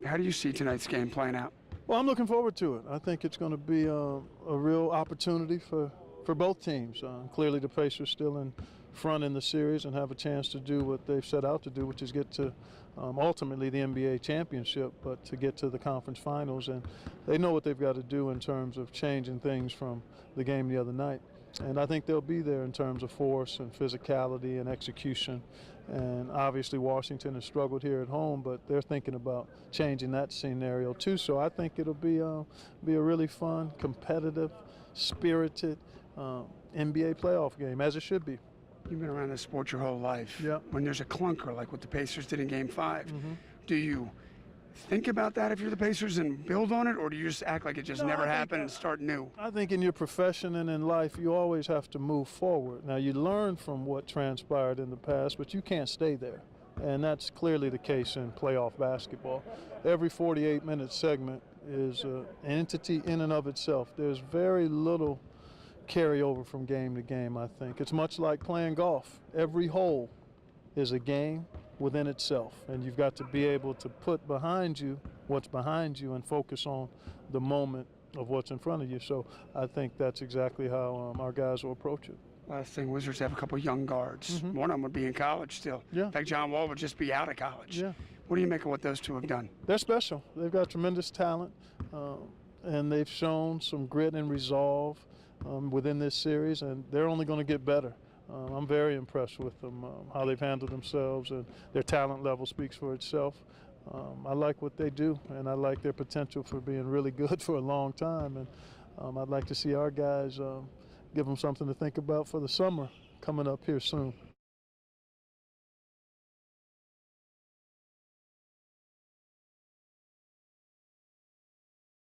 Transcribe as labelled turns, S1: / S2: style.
S1: How do you see tonight's game playing out?
S2: Well, I'm looking forward to it. I think it's going to be a real opportunity for both teams. Clearly the Pacers still in front in the series and have a chance to do what they've set out to do, which is get to ultimately the NBA championship, but to get to the conference finals. And they know what they've got to do in terms of changing things from the game the other night. And I think they'll be there in terms of force and physicality and execution. And obviously Washington has struggled here at home, but they're thinking about changing that scenario too. So I think it'll be a really fun, competitive, spirited NBA playoff game, as it should be.
S1: You've been around this sport your whole life.
S2: Yeah.
S1: When there's a clunker like what the Pacers did in Game 5, do you think about that if you're the Pacers and build on it, or do you just act like it just never happened and start new?
S2: I think in your profession and in life, you always have to move forward. Now, you learn from what transpired in the past, but you can't stay there. And that's clearly the case in playoff basketball. Every 48-minute segment is an entity in and of itself. There's very little carryover from game to game, I think. It's much like playing golf. Every hole is a game within itself, and you've got to be able to put behind you what's behind you and focus on the moment of what's in front of you. So I think that's exactly how our guys will approach it.
S1: Last thing, Wizards have a couple young guards. One of them would be in college still.
S2: Yeah.
S1: In fact, John Wall would just be out of college.
S2: Yeah.
S1: What do you make of what those two have done?
S2: They're special. They've got tremendous talent, and they've shown some grit and resolve within this series, and they're only going to get better. I'm very impressed with them, how they've handled themselves, and their talent level speaks for itself. I like what they do, and I like their potential for being really good for a long time, and I'd like to see our guys give them something to think about for the summer coming up here soon.